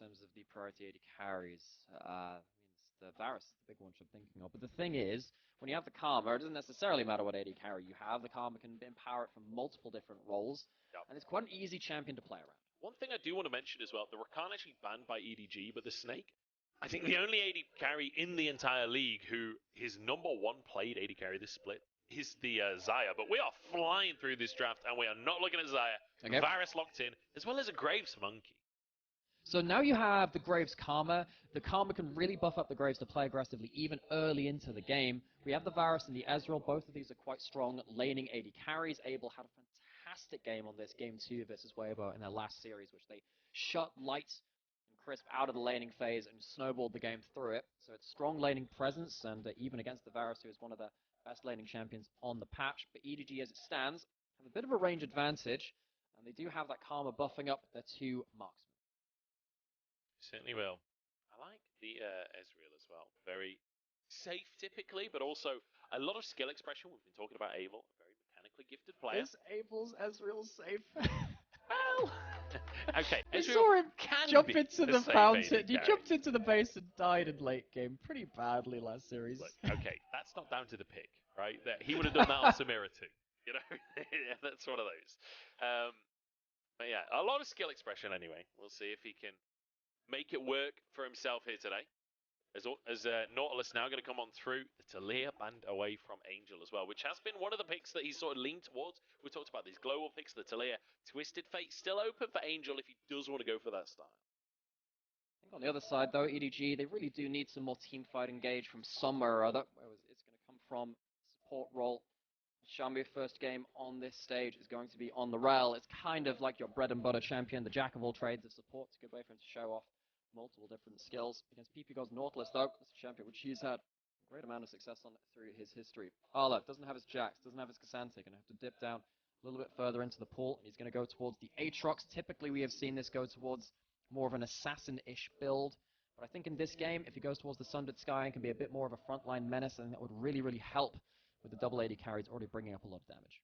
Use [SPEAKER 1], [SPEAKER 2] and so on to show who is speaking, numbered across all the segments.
[SPEAKER 1] terms of the priority AD carries. The Varus is the big one I'm thinking of. But the thing is, when you have the Karma, it doesn't necessarily matter what AD carry you have. The Karma can empower it from multiple different roles, and it's quite an easy champion to play around.
[SPEAKER 2] One thing I do want to mention as well, the Rakan actually banned by EDG, but the Snake, I think the only AD carry in the entire league who his #1 played AD carry this split is the Xia. But we are flying through this draft, and we are not looking at Xia. Okay. Varus locked in, as well as a Graves Monkey.
[SPEAKER 1] So now you have the Graves Karma. The Karma can really buff up the Graves to play aggressively even early into the game. We have the Varus and the Ezreal. Both of these are quite strong laning AD carries. Abel had a fantastic game on this game 2 versus Weibo in their last series, which they shut Light and Crisp out of the laning phase and snowballed the game through it. So it's strong laning presence, and even against the Varus, who is one of the best laning champions on the patch. But EDG, as it stands, have a bit of a range advantage, and they do have that Karma buffing up their 2 marksmen.
[SPEAKER 2] Certainly will. I like the Ezreal as well. Very safe typically, but also a lot of skill expression. We've been talking about Abel, a very mechanically gifted player.
[SPEAKER 1] Is Abel's Ezreal safe? Well,
[SPEAKER 2] okay.
[SPEAKER 1] I saw him jump into the fountain. He jumped into the base and died in late game pretty badly last series.
[SPEAKER 2] Look, okay, that's not down to the pick, right? That he would have done that on Nymeara too. You know, yeah, that's one of those. But yeah, a lot of skill expression anyway. We'll see if he can make it work for himself here today. As Nautilus now going to come on through, the Taliyah banned away from Angel as well, which has been one of the picks that he's sort of leaned towards. We talked about these global picks, the Taliyah, Twisted Fate, still open for Angel if he does want to go for that style.
[SPEAKER 1] I think on the other side though, EDG, they really do need some more teamfight engage from somewhere or other. It's going to come from support role. Shambu first game on this stage is going to be on the rail. It's kind of like your bread and butter champion, the jack of all trades of support. It's a good way for him to show off multiple different skills. Against Ppgod's Nautilus though, it's a champion which he's had a great amount of success on through his history. Arla doesn't have his Jax, doesn't have his Cassandra, going to have to dip down a little bit further into the pool, and he's going to go towards the Aatrox. Typically we have seen this go towards more of an assassin-ish build, but I think in this game, if he goes towards the Sundered Sky and can be a bit more of a frontline menace, I think that would really, really help with the double AD carries already bringing up a lot of damage.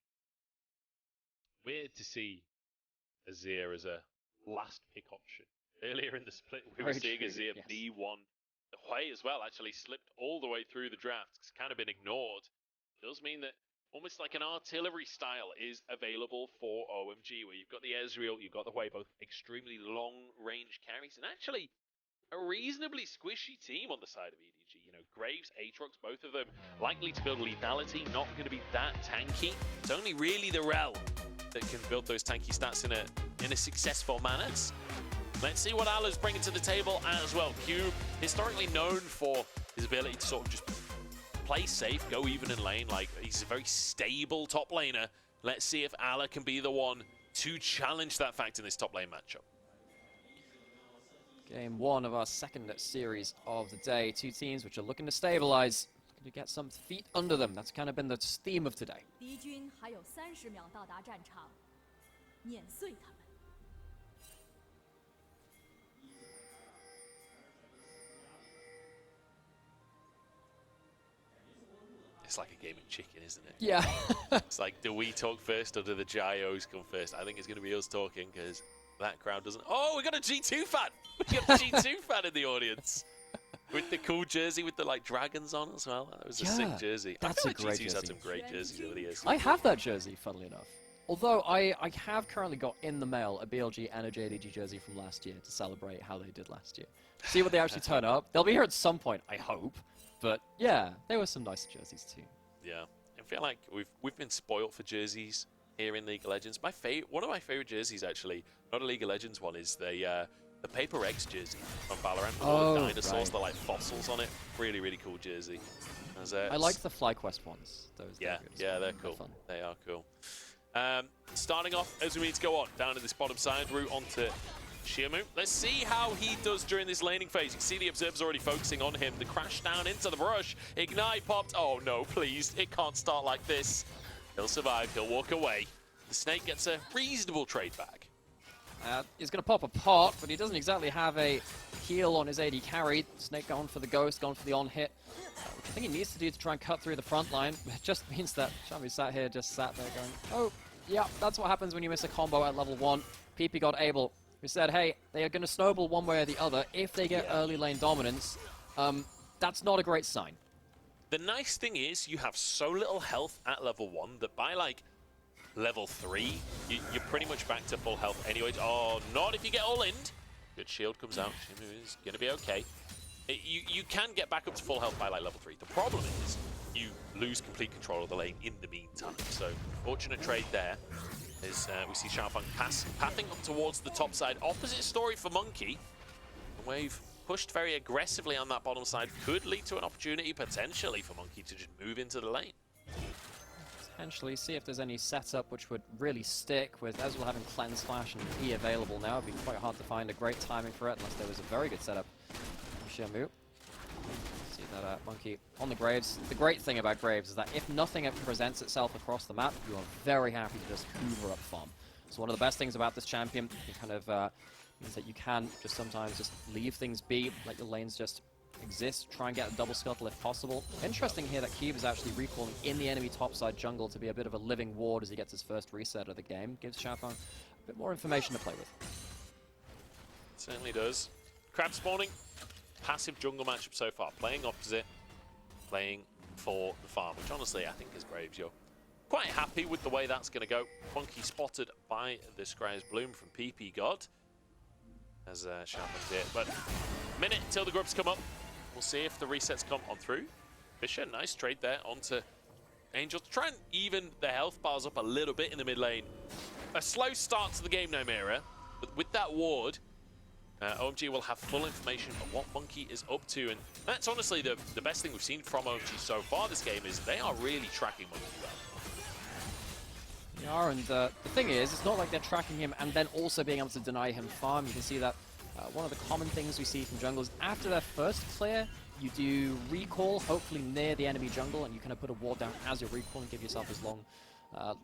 [SPEAKER 2] Weird to see Azir as a last pick option. Earlier in the split, we were seeing Azir B1 away as well, actually slipped all the way through the draft. It's kind of been ignored. It does mean that almost like an artillery style is available for OMG, where you've got the Ezreal, you've got the Way, both extremely long-range carries, and actually a reasonably squishy team on the side of EDG. You know, Graves, Aatrox, both of them likely to build lethality, not going to be that tanky. It's only really the Rel that can build those tanky stats in a successful manner. Let's see what Allah's bringing to the table as well. Cube, historically known for his ability to sort of just play safe, go even in lane. Like, he's a very stable top laner. Let's see if Allah can be the one to challenge that fact in this top lane matchup.
[SPEAKER 1] Game 1 of our second series of the day. 2 teams which are looking to stabilize, looking to get some feet under them. That's kind of been the theme of today.
[SPEAKER 2] It's like a game of chicken, isn't it?
[SPEAKER 1] Yeah.
[SPEAKER 2] It's like, do we talk first or do the Gios come first? I think it's going to be us talking because that crowd doesn't... Oh, we got a G2 fan! We got a G2 fan in the audience. With the cool jersey with the like dragons on as well. That was a sick jersey.
[SPEAKER 1] That's a great
[SPEAKER 2] G2's
[SPEAKER 1] jersey.
[SPEAKER 2] had some great jerseys over the years.
[SPEAKER 1] I have that jersey, funnily enough. Although I have currently got in the mail a BLG and a JDG jersey from last year to celebrate how they did last year. See what they actually turn up. They'll be here at some point, I hope. But yeah, there were some nice jerseys too.
[SPEAKER 2] Yeah, I feel like we've been spoiled for jerseys here in League of Legends. One of my favorite jerseys, actually, not a League of Legends one, is the Paper X jersey from Valorant with all the dinosaurs, the like fossils on it. Really, really cool jersey.
[SPEAKER 1] I like the FlyQuest ones.
[SPEAKER 2] Yeah, they're cool. They are cool. Starting off, as we need to go on down to this bottom side route onto Xiaomu. Let's see how he does during this laning phase. You can see the observer's already focusing on him. The crash down into the brush. Ignite popped. Oh no, please. It can't start like this. He'll survive. He'll walk away. The Snake gets a reasonable trade back.
[SPEAKER 1] He's going to pop a pot, but he doesn't exactly have a heal on his AD carry. Snake going for the ghost, going for the on-hit. Which I think he needs to do to try and cut through the front line. It just means that Xiaomu sat there going, oh, yeah, that's what happens when you miss a combo at level 1. Ppgod able who said, hey, they are going to snowball one way or the other. If they get early lane dominance, that's not a great sign.
[SPEAKER 2] The nice thing is you have so little health at level 1 that by like level 3, you're pretty much back to full health anyway. Oh, not if you get all in. Good shield comes out. Shimu is going to be okay. You can get back up to full health by like level 3. The problem is you lose complete control of the lane in the meantime. So fortunate trade there as we see XiaoFang pathing up towards the top side. Opposite story for Monkey. The wave pushed very aggressively on that bottom side could lead to an opportunity potentially for Monkey to just move into the lane.
[SPEAKER 1] Potentially see if there's any setup which would really stick with Ezreal having Cleanse Flash and E available now. It'd be quite hard to find a great timing for it unless there was a very good setup from Xiaomu. See that Monkey on the Graves. The great thing about Graves is that if nothing ever presents itself across the map, you are very happy to just hoover up farm. So one of the best things about this champion, it kind of means that you can just sometimes just leave things be, let your lanes just exist, try and get a double scuttle if possible. Interesting here that Cube is actually recalling in the enemy topside jungle to be a bit of a living ward as he gets his first reset of the game. Gives XiaoFang a bit more information to play with.
[SPEAKER 2] Certainly does. Crab spawning, passive jungle matchup so far. Playing opposite, playing for the farm, which honestly I think is Graves. You're quite happy with the way that's going to go. Monkey spotted by the Scryer's Bloom from Ppgod. As XiaoFang's here, but minute till the grubs come up. We'll see if the resets come on through. Fisher, nice trade there onto Angel to try and even the health bars up a little bit in the mid lane. A slow start to the game, Nymeara, but with that ward, OMG will have full information on what Monkey is up to, and that's honestly the best thing we've seen from OMG so far this game is they are really tracking Monkey well.
[SPEAKER 1] They are, and the thing is, it's not like they're tracking him and then also being able to deny him farm. You can see that one of the common things we see from junglers, after their first clear, you do recall, hopefully near the enemy jungle, and you kind of put a ward down as you're recalling, give yourself as long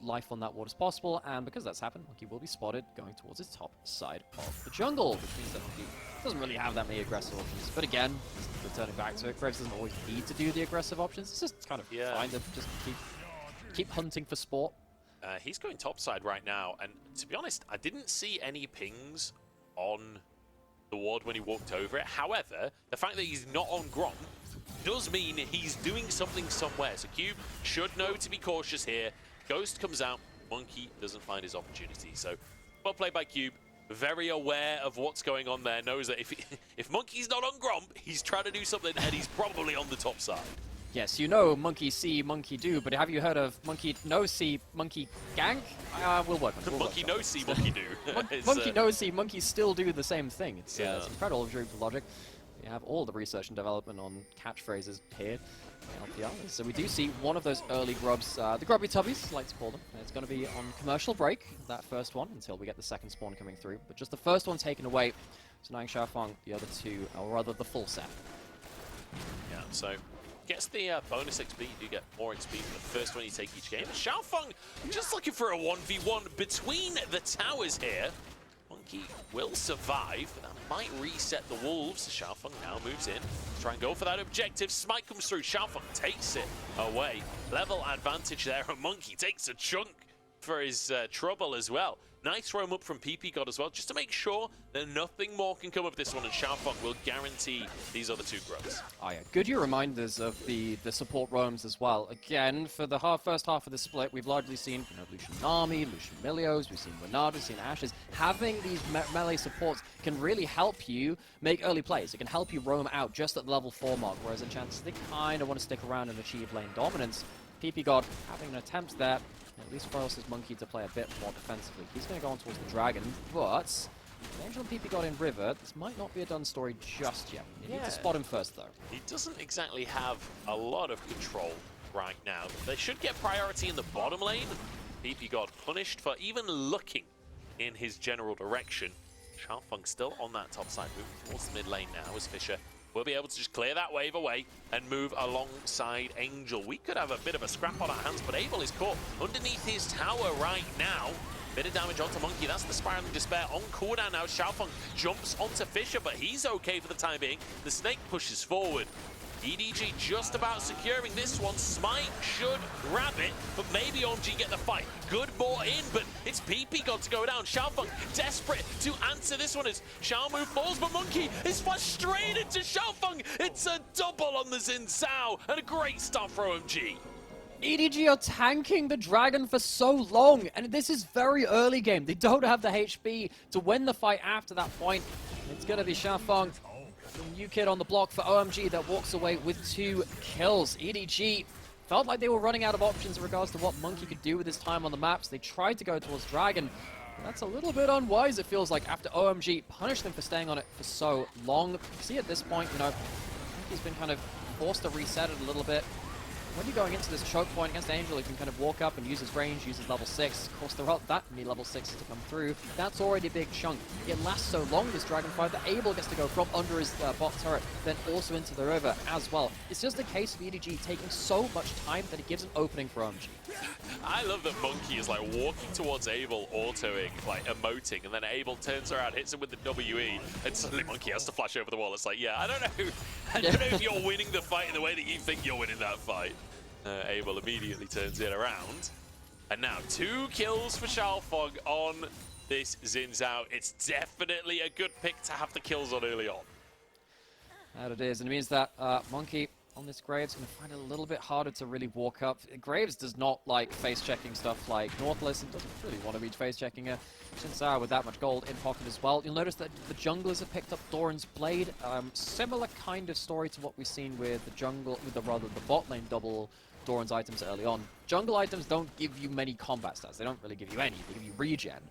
[SPEAKER 1] life on that ward as possible, and because that's happened, Monkey will be spotted going towards his top side of the jungle, which means that Monkey doesn't really have that many aggressive options. But again, returning back to it, Graves doesn't always need to do the aggressive options. It's just kind of fine to just keep hunting for sport.
[SPEAKER 2] He's going topside right now, and to be honest, I didn't see any pings on the ward when he walked over it. However, the fact that he's not on Grom does mean he's doing something somewhere. So Cube should know to be cautious here. Ghost comes out, Monkey doesn't find his opportunity. So well played by Cube. Very aware of what's going on there. Knows that if Monkey's not on Grom, he's trying to do something, and he's probably on the top side.
[SPEAKER 1] Yes, you know monkey see, monkey do, but have you heard of monkey no see, monkey gank? We'll work on it.
[SPEAKER 2] Monkey no see, monkey do.
[SPEAKER 1] Monkey no see, monkey still do the same thing. It's incredible logic. We have all the research and development on catchphrases here in LPL. So we do see one of those early grubs, the grubby tubbies, I like to call them. It's going to be on commercial break, that first one, until we get the second spawn coming through. But just the first one taken away, denying XiaoFang the other two, or rather the full set.
[SPEAKER 2] Yeah, so gets the bonus XP. You do get more XP for the first one you take each game. XiaoFang just looking for a 1v1 between the towers here. Monkey will survive, but that might reset the Wolves. XiaoFang now moves in. Try and go for that objective. Smite comes through. XiaoFang takes it away. Level advantage there. Monkey takes a chunk for his trouble as well. Nice roam up from Ppgod as well, just to make sure that nothing more can come of this one, and XiaoFang will guarantee these other two grubs.
[SPEAKER 1] Oh yeah, good you reminders of the support roams as well. Again, for the first half of the split, we've largely seen Lucian Nami, Lucian Milios, we've seen Renard, we've seen Ashes. Having these melee supports can really help you make early plays. It can help you roam out just at the level 4 mark, whereas Enchantress, they kind of want to stick around and achieve lane dominance. Ppgod having an attempt there. At least forces Monkey to play a bit more defensively. He's going to go on towards the Dragon, but Angel and Ppgod in River, this might not be a done story just yet. You need to spot him first, though.
[SPEAKER 2] He doesn't exactly have a lot of control right now. They should get priority in the bottom lane. Ppgod punished for even looking in his general direction. XiaoFang still on that top side, moving towards the mid lane now as Fisher will be able to just clear that wave away and move alongside Angel. We could have a bit of a scrap on our hands, but Abel is caught underneath his tower right now. Bit of damage onto Monkey. That's the Spiraling Despair on cooldown now. XiaoFang jumps onto Fisher, but he's okay for the time being. The Snake pushes forward. EDG just about securing this one. Smite should grab it, but maybe OMG get the fight. Good ball in, but it's Ppgod to go down. XiaoFang desperate to answer this one as Xiaomu falls, but Monkey is flashed straight into XiaoFang. It's a double on the Xin Zhao, and a great start for OMG.
[SPEAKER 1] EDG are tanking the Dragon for so long, and this is very early game. They don't have the HP to win the fight after that point. It's going to be XiaoFang, the new kid on the block for OMG, that walks away with 2 kills. EDG felt like they were running out of options in regards to what Monkey could do with his time on the maps. They tried to go towards Dragon. That's a little bit unwise, it feels like, after OMG punished them for staying on it for so long. You see at this point, you know, Monkey's been kind of forced to reset it a little bit. When you're going into this choke point against Angel, he can kind of walk up and use his range, use his level 6. Of course, there aren't that many level 6s to come through. That's already a big chunk. It lasts so long, this Dragon fight, that Abel gets to go from under his bot turret, then also into the river as well. It's just a case of EDG taking so much time that it gives an opening for OMG.
[SPEAKER 2] I love that Monkey is like walking towards Abel, autoing, like emoting, and then Abel turns around, hits him with the WE, and suddenly Monkey has to flash over the wall. It's like, yeah, I don't know if you're winning the fight in the way that you think you're winning that fight. Abel immediately turns it around. And now 2 kills for XiaoFang on this Xin Zhao. It's definitely a good pick to have the kills on early on.
[SPEAKER 1] That it is, and it means that Monkey on this Graves going to find it a little bit harder to really walk up. Graves does not like face-checking stuff like Nautilus, and doesn't really want to be face-checking a Xin Zhao with that much gold in pocket as well. You'll notice that the junglers have picked up Doran's Blade. Similar kind of story to what we've seen with the bot lane double Doran's items early on. Jungle items don't give you many combat stats. They don't really give you any. They give you regen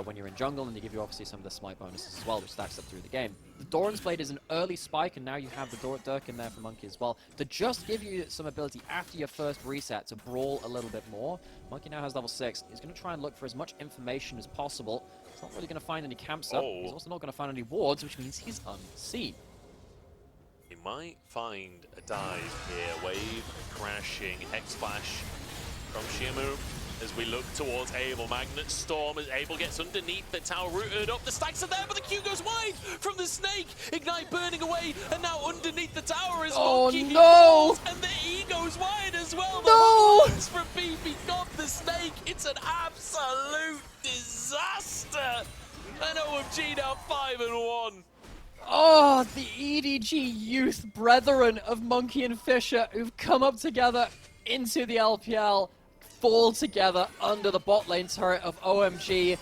[SPEAKER 1] when you're in jungle, and they give you obviously some of the smite bonuses as well, which stacks up through the game. The Doran's Blade is an early spike, and now you have the Dirk in there for Monkey as well, to just give you some ability after your first reset to brawl a little bit more. Monkey now has level 6. He's going to try and look for as much information as possible. He's not really going to find any camps up. He's also not going to find any wards, which means he's unseen.
[SPEAKER 2] He might find a dive here. Wave crashing, X-Flash from Xiaomu as we look towards Abel. Magnet Storm as Abel gets underneath the tower, rooted up. The stacks are there, but the Q goes wide from the Snake. Ignite burning away, and now underneath the tower is Monkey.
[SPEAKER 1] No!
[SPEAKER 2] And the E goes wide as well.
[SPEAKER 1] No!
[SPEAKER 2] The from Ppgod, the Snake. It's an absolute disaster. And OMG now 5-1.
[SPEAKER 1] Oh, the EDG youth brethren of Monkey and Fisher, who've come up together into the LPL, fall together under the bot lane turret of OMG.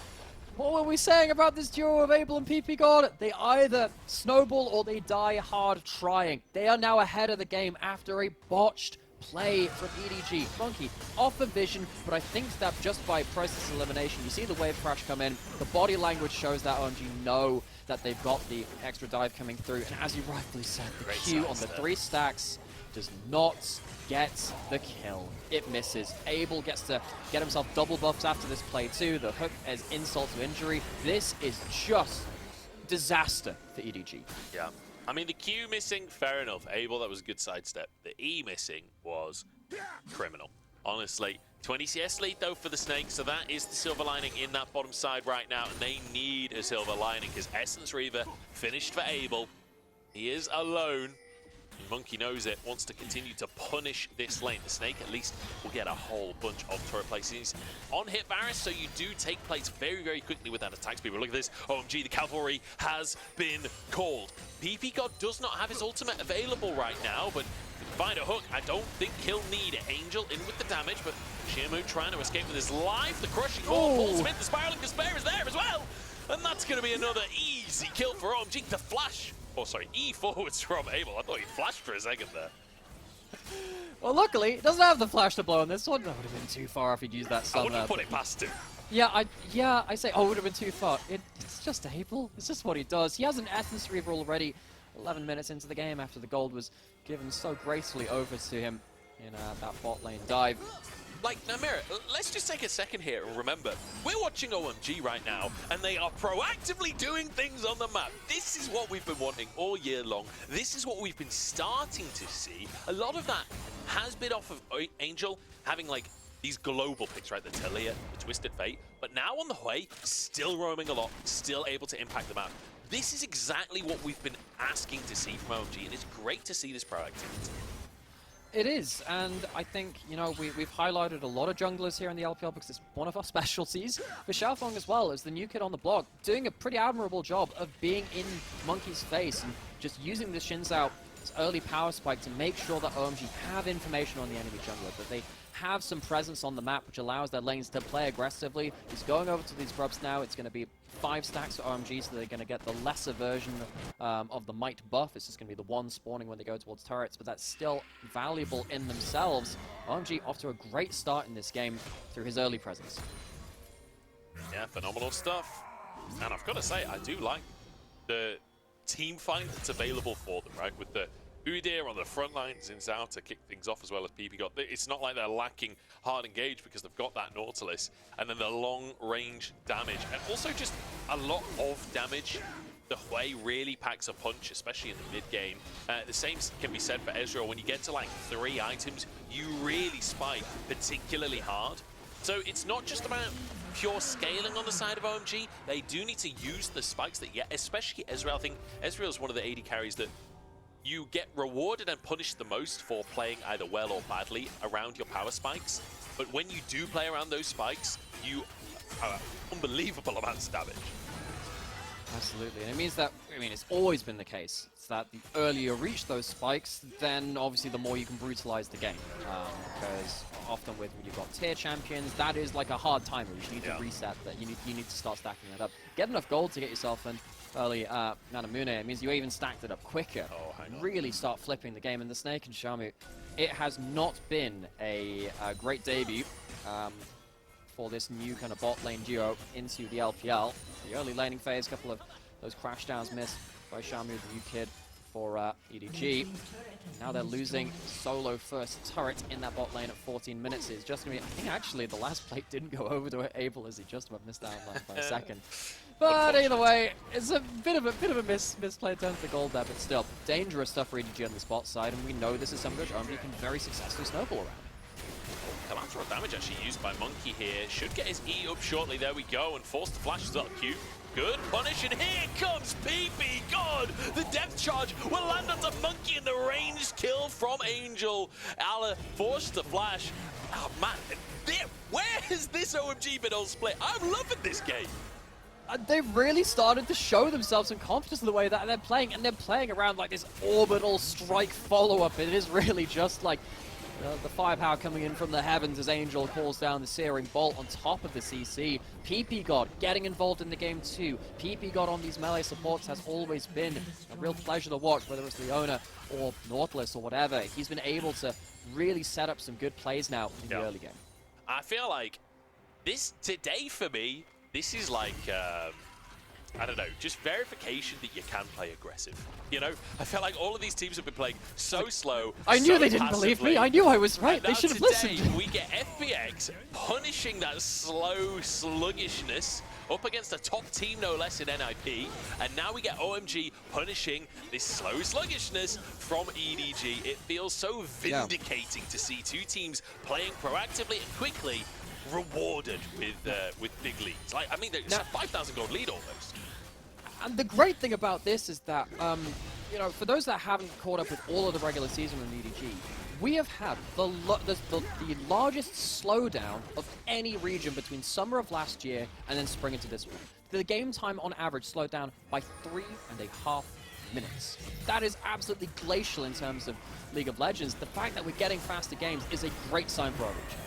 [SPEAKER 1] What were we saying about this duo of Abel and Ppgod? They either snowball or they die hard trying. They are now ahead of the game after a botched play from EDG. Monkey off of vision, but I think that just by process elimination, you see the wave crash come in, the body language shows that OMG know that they've got the extra dive coming through, and as you rightfully said, the Q on the 3 stacks does not get the kill. It misses. Abel gets to get himself double buffs after this play too. The hook as insult to injury. This is just disaster for EDG.
[SPEAKER 2] Yeah. I mean, the Q missing, fair enough. Abel, that was a good sidestep. The E missing was criminal. Honestly, 20 CS lead though for the Snake, so that is the silver lining in that bottom side right now, and they need a silver lining because Essence Reaver finished for Abel. He is alone. Monkey knows it, wants to continue to punish this lane. The Snake at least will get a whole bunch of turret places on hit Varus, so you do take plates very, very quickly with that attack speed. But look at this, OMG, the cavalry has been called. Ppgod does not have his ultimate available right now, but find a hook. I don't think he'll need it. Angel in with the damage, but Xiaomu trying to escape with his life. The crushing ball pulls him in. The spiraling despair is there as well. And that's going to be another easy kill for OMG. The flash. Oh, sorry, E forwards from Abel. I thought he flashed for a second there.
[SPEAKER 1] Well, luckily, it doesn't have the flash to blow on this one. That would have been too far if he'd used that stun.
[SPEAKER 2] I wouldn't put it past him.
[SPEAKER 1] Yeah, I say, oh, it would have been too far. It's just Abel. It's just what he does. He has an Essence Reaver already 11 minutes into the game after the gold was given so gracefully over to him in that bot lane dive.
[SPEAKER 2] Like, Nymeara, let's just take a second here and remember, we're watching OMG right now, and they are proactively doing things on the map. This is what we've been wanting all year long. This is what we've been starting to see. A lot of that has been off of Angel having, like, these global picks, right? The Talia, the Twisted Fate. But now on the way, still roaming a lot, still able to impact the map. this is exactly what we've been asking to see from OMG, and it's great to see this proactivity.
[SPEAKER 1] It is, and I think, you know, we've highlighted a lot of junglers here in the LPL because it's one of our specialties. But XiaoFang as well, as the new kid on the block, doing a pretty admirable job of being in Monkey's face and just using the Shinzao early power spike to make sure that OMG have information on the enemy jungler, that they have some presence on the map, which allows their lanes to play aggressively. He's going over to these grubs now. It's going to be 5 stacks for OMG, so they're going to get the lesser version of the might buff. It's just going to be the one spawning when they go towards turrets, but that's still valuable in themselves. OMG off to a great start in this game through his early presence.
[SPEAKER 2] Yeah, phenomenal stuff. And I've got to say, I do like the team fight that's available for them, right? With the Udyr on the front lines in Zhao to kick things off, as well as Ppgod. It's not like they're lacking hard engage because they've got that Nautilus, and then the long range damage, and also just a lot of damage. The Hui really packs a punch, especially in the mid game. The same can be said for Ezreal. When you get to like 3 items, you really spike particularly hard. So it's not just about pure scaling on the side of OMG. They do need to use the spikes that, especially Ezreal. I think Ezreal is one of the AD carries that you get rewarded and punished the most for playing either well or badly around your power spikes. But when you do play around those spikes, you are unbelievable amounts of damage.
[SPEAKER 1] Absolutely, and it means that, I mean, it's always been the case. It's that the earlier you reach those spikes, then obviously the more you can brutalize the game. Because often when you've got tier champions, that is like a hard timer. You need to reset that. You need to start stacking that up. Get enough gold to get yourself in early Nymeara. It means you even stacked it up quicker. Really start flipping the game. And the Snake and Shamu, it has not been a great debut for this new kind of bot lane duo into the LPL. The early laning phase, a couple of those crash downs missed by Shamu, the new kid for EDG. Now they're losing solo first turret in that bot lane at 14 minutes. It's just going to be, I think actually the last plate didn't go over to Abel as he just about missed out by a second. But either way, it's a bit of a misplay in terms of the gold there, but still, dangerous stuff for EDG on the spot side, and we know this is something which OMG can very successfully snowball around.
[SPEAKER 2] Collateral damage actually used by Monkey here. Should get his E up shortly. There we go. And force the flash as well. Cute. Good punish. And here comes Ppgod. The depth charge will land onto Monkey, and the ranged kill from Angel. Ala forced the flash. Oh, man. Where has this OMG been all split? I'm loving this game.
[SPEAKER 1] They've really started to show themselves some confidence in the way that they're playing. And they're playing around like this orbital strike follow-up. It is really just like the firepower coming in from the heavens as Angel calls down the Searing Bolt on top of the CC. Ppgod getting involved in the game too. Ppgod on these melee supports has always been a real pleasure to watch, whether it's Leona or Nautilus or whatever. He's been able to really set up some good plays now in the early game.
[SPEAKER 2] I feel like this, today for me, this is like, I don't know, just verification that you can play aggressive. You know, I feel like all of these teams have been playing so slow.
[SPEAKER 1] I knew they didn't believe me. I knew I was right. They should have listened.
[SPEAKER 2] We get FPX punishing that slow sluggishness up against a top team, no less, in NIP. And now we get OMG punishing this slow sluggishness from EDG. It feels so vindicating to see two teams playing proactively and quickly, rewarded with big leads. Like, I mean, there's a 5,000 gold lead almost.
[SPEAKER 1] And the great thing about this is that, you know, for those that haven't caught up with all of the regular season in EDG, we have had the largest slowdown of any region between summer of last year and then spring into this one. The game time on average slowed down by 3.5 minutes. That is absolutely glacial in terms of League of Legends. The fact that we're getting faster games is a great sign for our region.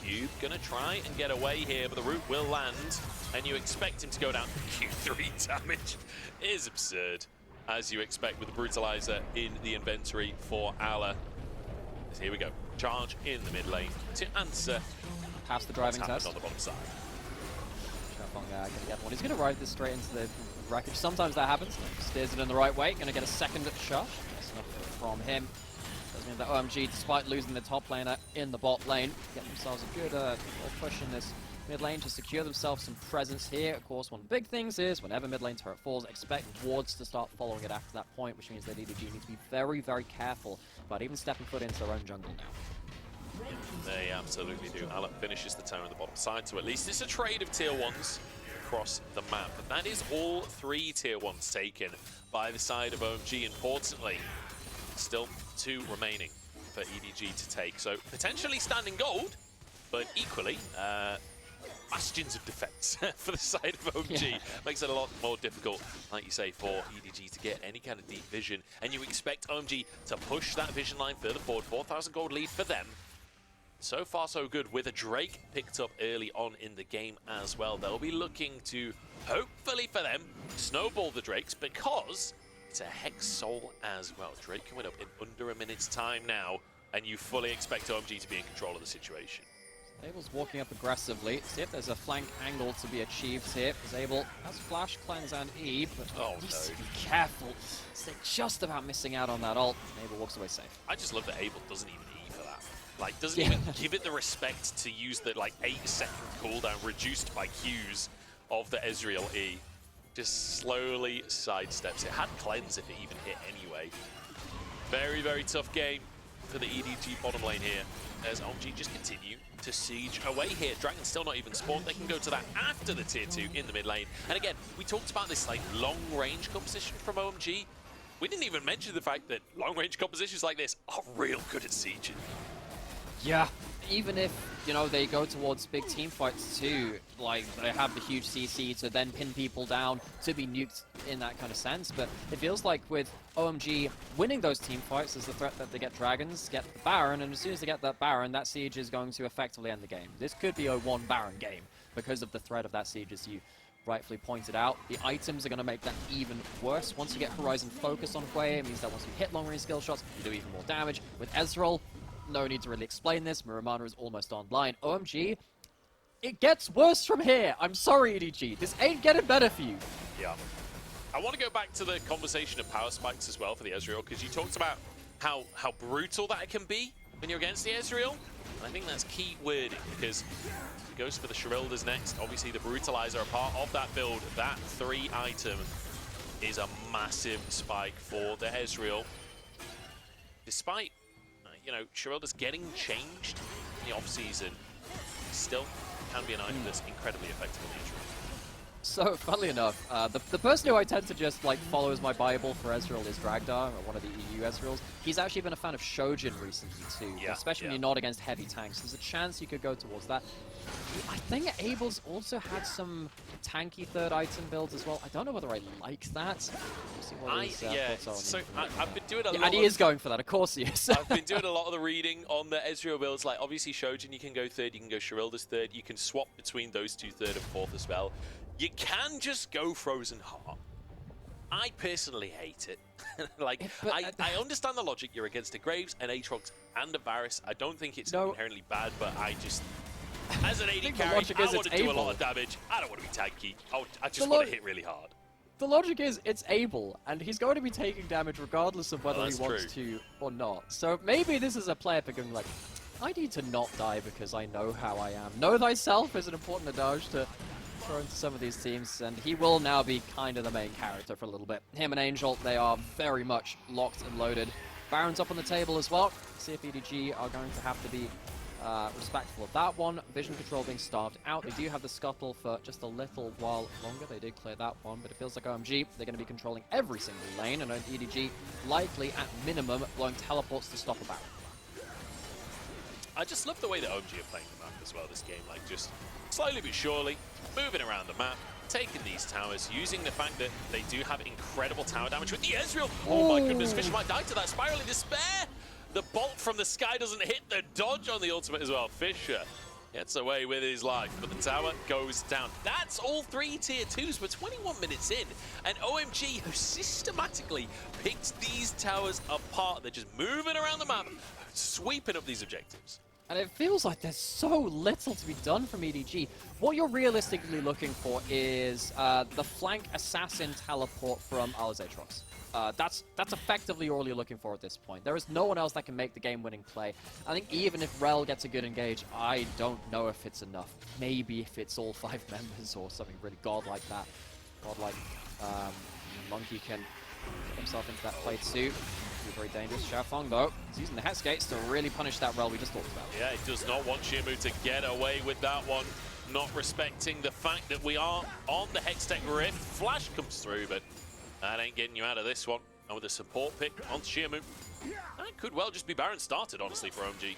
[SPEAKER 2] Cube gonna try and get away here, but the root will land, and you expect him to go down Q3 damage. It is absurd, as you expect with the Brutalizer in the inventory for Ala. So here we go. Charge in the mid lane to answer.
[SPEAKER 1] Pass the driving test.
[SPEAKER 2] On the bottom side.
[SPEAKER 1] XiaoFang gonna get one. He's gonna ride this straight into the wreckage. Sometimes that happens. Steers it in the right way. Gonna get a second shot. That's enough from him. Does mean that OMG, despite losing the top laner in the bot lane, get themselves a good push in this mid lane to secure themselves some presence here. Of course, one of the big things is whenever mid lane turret falls, expect wards to start following it after that point, which means that EDG need to be very, very careful about even stepping foot into their own jungle now.
[SPEAKER 2] They absolutely do. Alec finishes the tower on the bottom side, so at least it's a trade of tier 1s. across the map. But that is all 3 tier 1s taken by the side of OMG, importantly. Still 2 remaining for EDG to take. So potentially standing gold, but equally bastions of defense for the side of OMG. Yeah. Makes it a lot more difficult, like you say, for EDG to get any kind of deep vision. And you expect OMG to push that vision line further forward. 4,000 gold lead for them. So far, so good, with a Drake picked up early on in the game as well. They'll be looking to, hopefully for them, snowball the Drakes, because it's a Hex Soul as well. Drake coming up in under a minute's time now, and you fully expect OMG to be in control of the situation.
[SPEAKER 1] Abel's walking up aggressively. See if there's a flank angle to be achieved here. Because Abel has Flash, Cleanse, and E, but needs to be careful. So they're just about missing out on that ult. And Abel walks away safe.
[SPEAKER 2] I just love that Abel doesn't even E for that. Like, doesn't even give it the respect to use the, like, 8-second cooldown reduced by Qs of the Ezreal E. Just slowly sidesteps it. Had Cleanse if it even hit anyway. Very, very tough game for the EDG bottom lane here, as OMG just continue to siege away here. Dragon's still not even spawned. They can go to that after the tier 2 in the mid lane. And again, we talked about this like long range composition from OMG. We didn't even mention the fact that long range compositions like this are real good at sieging.
[SPEAKER 1] Yeah, even if, you know, they go towards big team fights too, like they have the huge CC to then pin people down to be nuked in that kind of sense, but it feels like with OMG winning those team fights, there's the threat that they get Dragons, get the Baron, and as soon as they get that Baron, that siege is going to effectively end the game. This could be a 1 Baron game because of the threat of that siege, as you rightfully pointed out. The items are going to make that even worse. Once you get Horizon Focus on Hwei, it means that once you hit long range skill shots, you do even more damage. With Ezreal, no need to really explain this. Miramana is almost online. OMG, it gets worse from here. I'm sorry, EDG. This ain't getting better for you.
[SPEAKER 2] Yeah. I want to go back to the conversation of power spikes as well for the Ezreal, because you talked about how brutal that can be when you're against the Ezreal. And I think that's key wording, because it goes for the Sherildas next. Obviously, the Brutalizer are part of that build. That 3 item is a massive spike for the Ezreal. Despite you know, Sherilda's getting changed in the off-season, still can be an item that's incredibly effective on the Ezreal.
[SPEAKER 1] So, funnily enough, the person who I tend to just, like, follow as my Bible for Ezreal is Dragdar, or one of the EU Ezreals. He's actually been a fan of Shojin recently, too, especially when you're not against heavy tanks. There's a chance you could go towards that. I think Abel's also had some tanky third item builds as well. I don't know whether I like that. See what
[SPEAKER 2] I've been doing a lot.
[SPEAKER 1] And he is going for that, of course he is.
[SPEAKER 2] I've been doing a lot of the reading on the Ezreal builds. Like, obviously, Shojin, you can go third, you can go Sherilda's third, you can swap between those 2 third and fourth as well. You can just go Frozen Heart. I personally hate it. Like, I understand the logic. You're against a Graves, an Aatrox, and a Varus. I don't think it's inherently bad, but I just... As an AD carry, I want to do a lot of damage. I don't want to be tanky. I just want to hit really hard.
[SPEAKER 1] The logic is, it's Abel, and he's going to be taking damage regardless of whether he wants to or not. So maybe this is a player for going like, I need to not die because I know how I am. Know thyself is an important adage to throw into some of these teams, and he will now be kind of the main character for a little bit. Him and Angel, they are very much locked and loaded. Baron's up on the table as well. See if EDG are going to have to be respectful of that one. Vision control being starved out. They do have the scuttle for just a little while longer. They did clear that one, but it feels like OMG, they're going to be controlling every single lane, and EDG likely, at minimum, blowing teleports to stop a Baron.
[SPEAKER 2] I just love the way that OMG are playing the map as well this game. Like, just slowly but surely, moving around the map, taking these towers, using the fact that they do have incredible tower damage with the Ezreal. Oh my goodness, Fisher might die to that. Spiral in despair. The bolt from the sky doesn't hit the dodge on the ultimate as well. Fisher gets away with his life, but the tower goes down. That's all 3 tier 2s. We're 21 minutes in, and OMG, who systematically picks these towers apart, they're just moving around the map, sweeping up these objectives.
[SPEAKER 1] And it feels like there's so little to be done from EDG. What you're realistically looking for is the flank assassin teleport from Aatrox. That's effectively all you're looking for at this point. There is no one else that can make the game-winning play. I think even if Rel gets a good engage, I don't know if it's enough. Maybe if it's all 5 members or something really godlike that. Godlike Monkey can get himself into that play too. Very dangerous. XiaoFang, though, is using the Hex Gates to really punish that Rel we just talked about.
[SPEAKER 2] Yeah, he does not want Shimu to get away with that one. not respecting the fact that we are on the Hextech Rift. Flash comes through, but that ain't getting you out of this one. And with a support pick on XiaoFang, that could well just be Baron started, honestly, for OMG.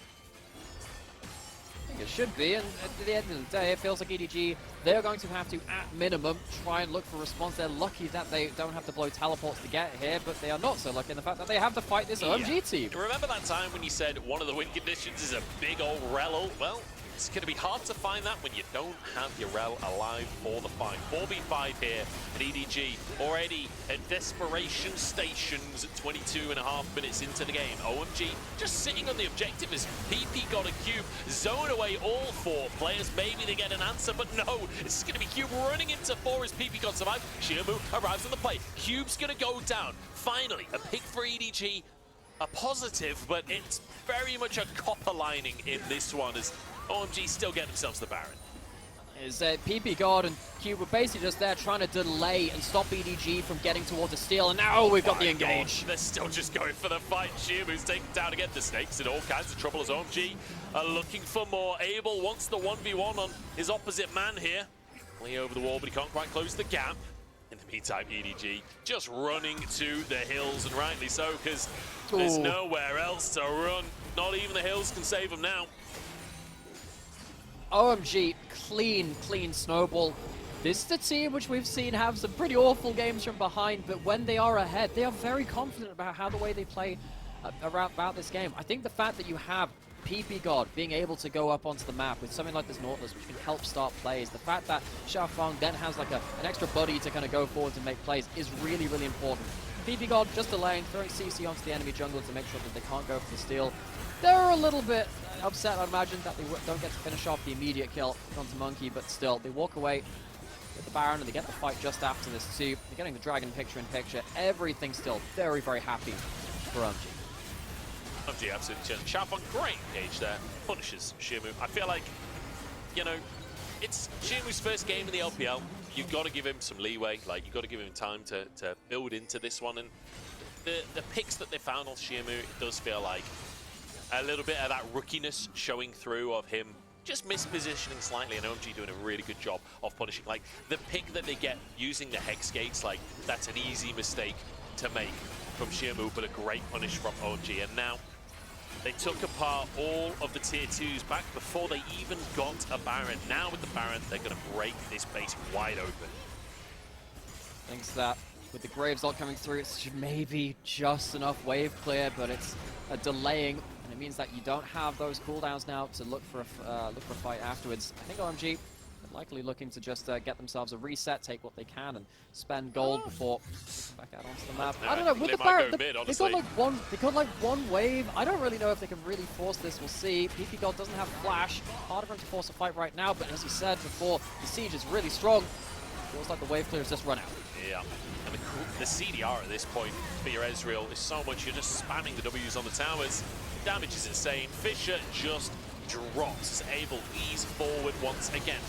[SPEAKER 1] I think it should be, and at the end of the day, it feels like EDG, they're going to have to, at minimum, try and look for a response. They're lucky that they don't have to blow teleports to get here, but they are not so lucky in the fact that they have to fight this OMG team.
[SPEAKER 2] Remember that time when you said one of the win conditions is a big old rel? Well, it's going to be hard to find that when you don't have your rel alive for the fight. 4v5 here at EDG, already at desperation stations at 22.5 minutes into the game. OMG just sitting on the objective as Ppgod and Cube zone away all 4 players. Maybe they get an answer, but no, it's going to be Cube running into 4 as Ppgod survives. XiaoFang arrives on the play. Cube's going to go down. Finally, a pick for EDG. A positive, but it's very much a copper lining in this one as OMG still get themselves the Baron.
[SPEAKER 1] Is Ppgod and Cube were basically just there trying to delay and stop EDG from getting towards a steal, and now we've got the engage.
[SPEAKER 2] They're still just going for the fight. XiaoFang's taken down again. The Snakes in all kinds of trouble as OMG are looking for more. Abel wants the 1v1 on his opposite man here. Way over the wall, but he can't quite close the gap. In the meantime, EDG just running to the hills, and rightly so, because there's nowhere else to run. Not even the hills can save them now.
[SPEAKER 1] OMG, clean snowball. This is a team which we've seen have some pretty awful games from behind, but when they are ahead, they are very confident about how the way they play about this game. I think the fact that you have Ppgod being able to go up onto the map with something like this Nautilus, which can help start plays, the fact that XiaoFang then has like an extra buddy to kind of go forward and make plays is really important. Ppgod just delaying, throwing CC onto the enemy jungle to make sure that they can't go for the steal. They're a little bit upset, I imagine, that they don't get to finish off the immediate kill onto Monkey, but still, they walk away with the Baron and they get the fight just after this too. They're getting the Dragon picture-in-picture. Everything still very happy for OMG.
[SPEAKER 2] OMG absolutely chilling. XiaoFang, great engage there. Punishes XiaoFang. I feel like, you know, it's XiaoFang's first game in the LPL. You've got to give him some leeway. Like, you've got to give him time to build into this one. And the picks that they found on XiaoFang, it does feel like a little bit of that rookiness showing through of him just mispositioning slightly, and OMG doing a really good job of punishing. Like, the pick that they get using the Hex Gates, like, that's an easy mistake to make from XiaoFang, but a great punish from OMG. And now they took apart all of the tier 2s back before they even got a Baron. Now with the Baron, they're going to break this base wide open.
[SPEAKER 1] Thinks that with the Graves ult coming through, it's maybe just enough wave clear, but it's a delaying, and it means that you don't have those cooldowns now to look for a fight afterwards. I think OMG are likely looking to just get themselves a reset, take what they can, and spend gold before back out onto the map. I don't know, with the Baron, they got like one wave. I don't really know if they can really force this. We'll see. Ppgod doesn't have flash. Harder for him to force a fight right now, but as he said before, the siege is really strong. Feels like the wave clear has just run out.
[SPEAKER 2] Yeah, and the CDR at this point for your Ezreal is so much, you're just spamming the W's on the towers. The damage is insane. Fisher just drops, able to ease forward once again.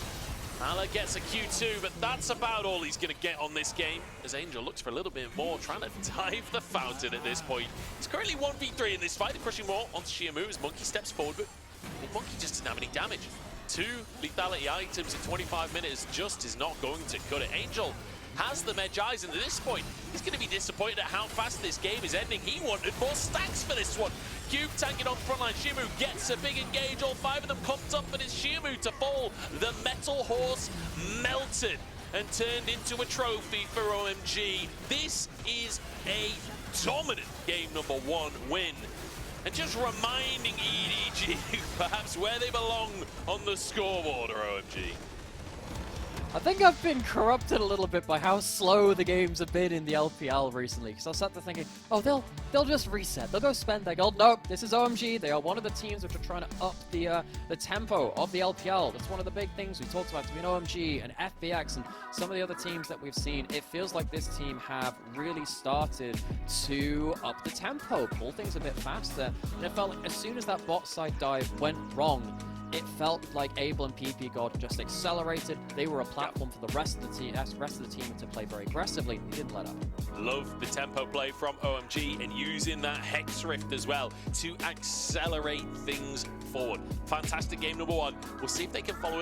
[SPEAKER 2] Ala gets a Q2, but that's about all he's going to get on this game, as Angel looks for a little bit more, trying to dive the fountain at this point. It's currently 1v3 in this fight. They're pushing more onto XiaoFang as Monkey steps forward, but Monkey just doesn't have any damage. 2 lethality items in 25 minutes just is not going to cut it. Angel has the Medj eyes, and at this point, he's going to be disappointed at how fast this game is ending. He wanted more stacks for this one. Cube tanking on frontline. XiaoFang gets a big engage. All 5 of them comes up, but it's XiaoFang to fall. The Metal Horse melted and turned into a trophy for OMG. This is a dominant game number 1 win. And just reminding EDG perhaps where they belong on the scoreboard, OMG.
[SPEAKER 1] I think I've been corrupted a little bit by how slow the games have been in the LPL recently. Because I sat there thinking, oh, they'll just reset. They'll go spend their gold. Nope, this is OMG. They are one of the teams which are trying to up the tempo of the LPL. That's one of the big things we talked about between OMG and FBX and some of the other teams that we've seen. It feels like this team have really started to up the tempo, pull things a bit faster. And it felt like as soon as that bot side dive went wrong, it felt like Abel and Ppgod just accelerated. They were a platform for the rest of the team to play very aggressively. They didn't let up.
[SPEAKER 2] Love the tempo play from OMG and using that Hex Rift as well to accelerate things forward. Fantastic game number 1. We'll see if they can follow it